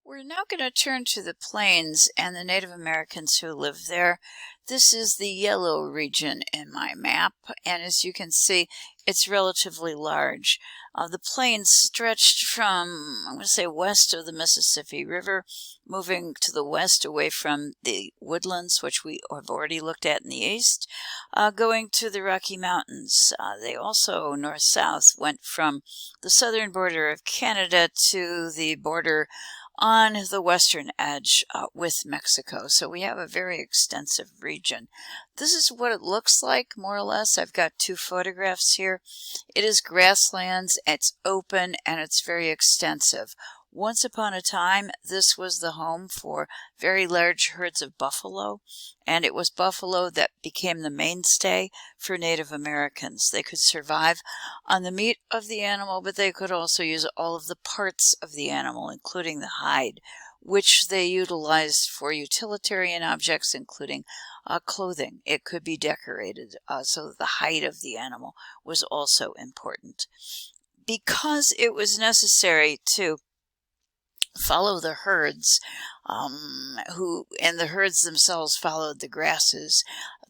We're now going to turn to the plains and the Native Americans who live there. This is the yellow region in my map, and as you can see, it's relatively large. The plains stretched from, I'm going to say, west of the Mississippi River, moving to the west away from the woodlands, which we have already looked at in the east, going to the Rocky Mountains. They also, north-south, went from the southern border of Canada to the border on the western edge with Mexico. So we have a very extensive region. This is what it looks like, more or less. I've got two photographs here. It is grasslands, it's open, and it's very extensive. Once upon a time, this was the home for very large herds of buffalo, and it was buffalo that became the mainstay for Native Americans. They could survive on the meat of the animal, but they could also use all of the parts of the animal, including the hide, which they utilized for utilitarian objects, including clothing. It could be decorated, so the hide of the animal was also important. Because it was necessary to follow the herds, and the herds themselves followed the grasses,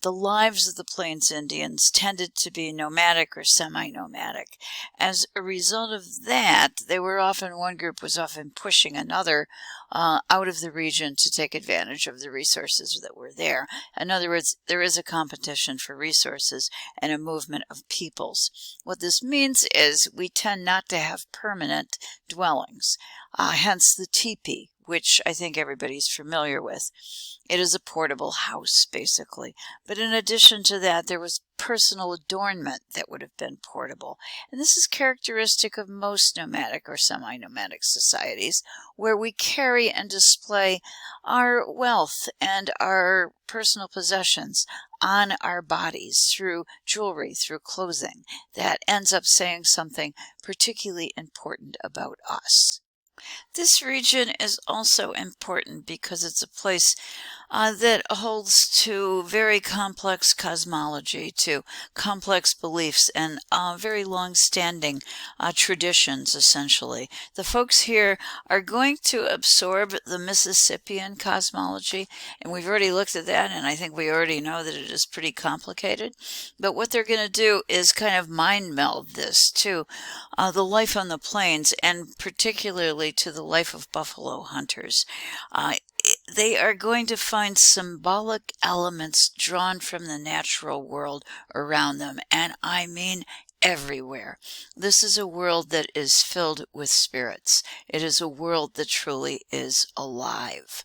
the lives of the Plains Indians tended to be nomadic or semi-nomadic. As a result of that, one group was often pushing another out of the region to take advantage of the resources that were there. In other words, there is a competition for resources and a movement of peoples. What this means is we tend not to have permanent dwellings, hence the teepee, which I think everybody's familiar with. It is a portable house, basically. But in addition to that, there was personal adornment that would have been portable. And this is characteristic of most nomadic or semi-nomadic societies, where we carry and display our wealth and our personal possessions on our bodies through jewelry, through clothing, that ends up saying something particularly important about us. This region is also important because it's a place that holds to very complex cosmology, to complex beliefs, and very long-standing traditions, essentially. The folks here are going to absorb the Mississippian cosmology, and we've already looked at that, and I think we already know that it is pretty complicated. But what they're going to do is kind of mind meld this to the life on the plains, and particularly to the life of buffalo hunters. They are going to find symbolic elements drawn from the natural world around them, and I mean everywhere. This is a world that is filled with spirits. It is a world that truly is alive.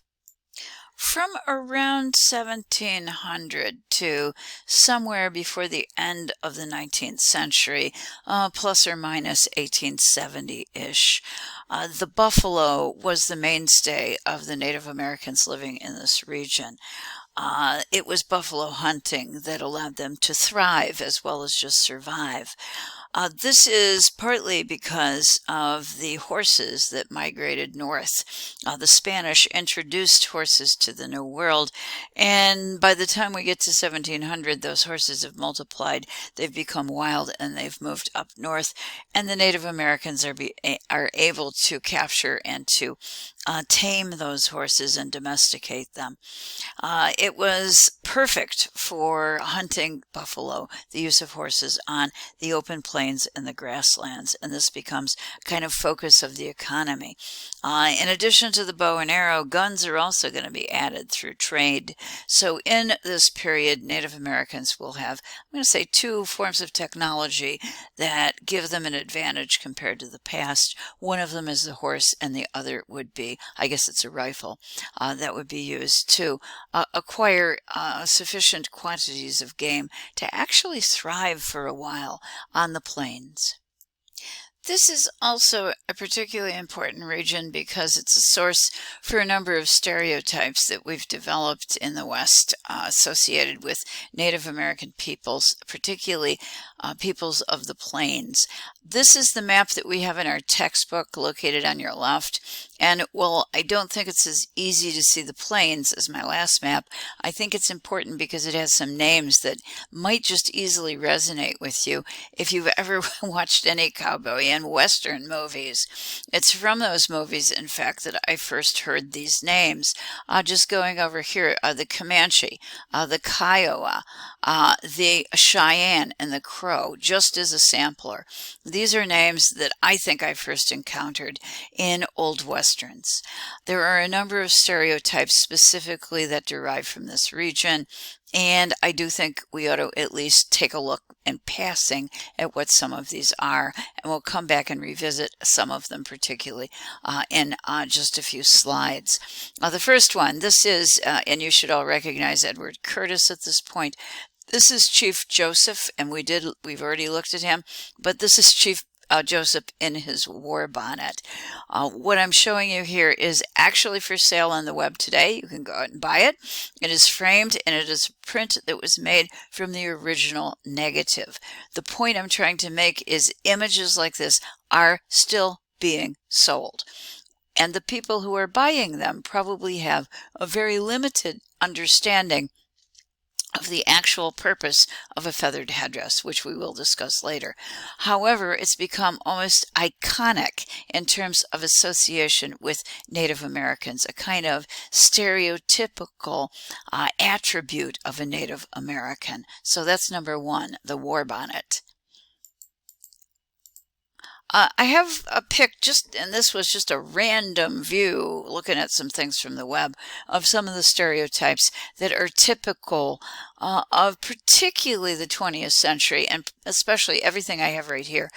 From around 1700 to somewhere before the end of the 19th century, plus or minus 1870-ish, the buffalo was the mainstay of the Native Americans living in this region. It was buffalo hunting that allowed them to thrive as well as just survive. This is partly because of the horses that migrated north. The Spanish introduced horses to the New World, and by the time we get to 1700, those horses have multiplied, they've become wild, and they've moved up north, and the Native Americans are able to capture and to tame those horses and domesticate them. It was perfect for hunting buffalo, the use of horses on the open plains and the grasslands, and this becomes kind of focus of the economy. In addition to the bow and arrow, guns are also going to be added through trade. So in this period, Native Americans will have, I'm going to say, two forms of technology that give them an advantage compared to the past. One of them is the horse, and the other would be, I guess it's a rifle, that would be used to acquire sufficient quantities of game to actually thrive for a while on the plains. This is also a particularly important region because it's a source for a number of stereotypes that we've developed in the West associated with Native American peoples, particularly peoples of the plains. This is the map that we have in our textbook located on your left. And well, I don't think it's as easy to see the plains as my last map. I think it's important because it has some names that might just easily resonate with you if you've ever watched any cowboy and western movies. It's from those movies, in fact, that I first heard these names. Just going over here, the Comanche, the Kiowa, the Cheyenne, and the Crow, just as a sampler. These are names that I think I first encountered in Old Westerns. There are a number of stereotypes specifically that derive from this region, and I do think we ought to at least take a look in passing at what some of these are, and we'll come back and revisit some of them, particularly in just a few slides. The first one, this is, and you should all recognize Edward Curtis at this point. This is Chief Joseph, and we've already looked at him, but this is Chief Joseph in his war bonnet. What I'm showing you here is actually for sale on the web today. You can go out and buy it. It is framed, and it is a print that was made from the original negative. The point I'm trying to make is images like this are still being sold. And the people who are buying them probably have a very limited understanding of the actual purpose of a feathered headdress, which we will discuss later. However, it's become almost iconic in terms of association with Native Americans, a kind of stereotypical attribute of a Native American. So that's number one, the war bonnet. I have a pic and this was just a random view looking at some things from the web of some of the stereotypes that are typical of particularly the 20th century, and especially everything I have right here.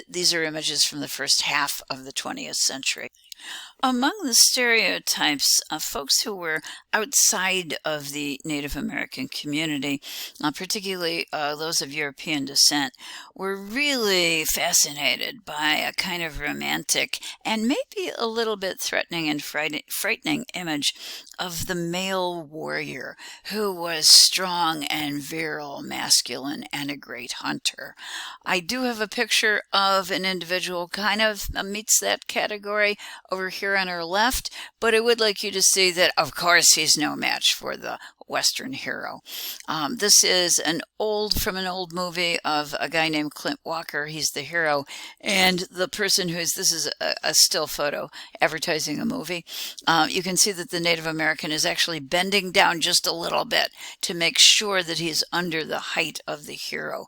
These are images from the first half of the 20th century. Among the stereotypes, folks who were outside of the Native American community, particularly those of European descent, were really fascinated by a kind of romantic and maybe a little bit threatening and frightening image of the male warrior who was strong and virile, masculine, and a great hunter. I do have a picture of an individual kind of meets that category over here on our left, but I would like you to see that, of course, he's no match for the Western hero. This is from an old movie of a guy named Clint Walker. He's the hero, and the person this is a still photo advertising a movie. You can see that the Native American is actually bending down just a little bit to make sure that he's under the height of the hero,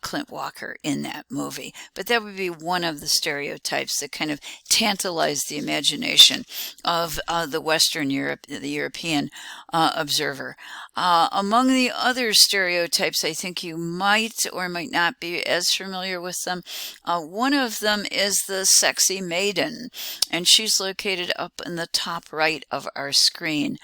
Clint Walker, in that movie. But that would be one of the stereotypes that kind of tantalize the imagination of the Western the European observer. Among the other stereotypes, I think you might or might not be as familiar with them. One of them is the sexy maiden, and she's located up in the top right of our screen.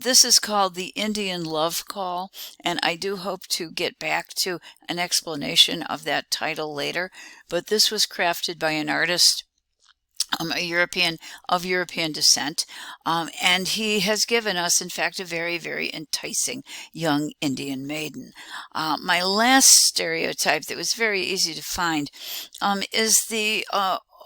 This is called the Indian Love Call, and I do hope to get back to an explanation of that title later, but this was crafted by an artist of European descent, and he has given us, in fact, a very, very enticing young Indian maiden. My last stereotype that was very easy to find is the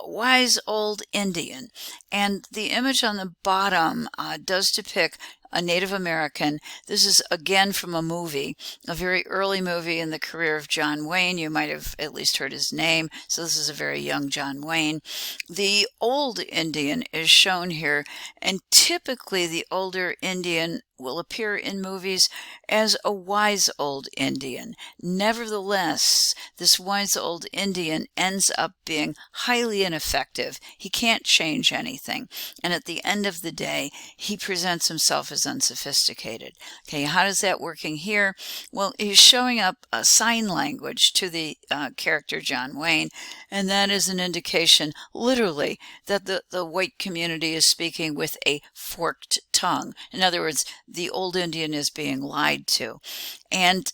wise old Indian, and the image on the bottom does depict a Native American. This is again from a movie, a very early movie in the career of John Wayne. You might have at least heard his name. So this is a very young John Wayne. The old Indian is shown here, and typically the older Indian will appear in movies as a wise old Indian. Nevertheless, this wise old Indian ends up being highly ineffective. He can't change anything. And at the end of the day, he presents himself as unsophisticated. Okay, how does that working here? Well, he's showing up a sign language to the character John Wayne, and that is an indication, literally, that the white community is speaking with a forked tongue. In other words, the old Indian is being lied to. And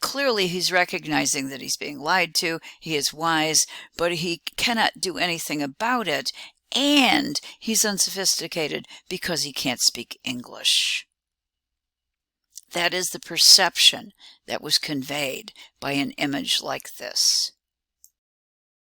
clearly he's recognizing that he's being lied to. He is wise, but he cannot do anything about it. And he's unsophisticated because he can't speak English. That is the perception that was conveyed by an image like this.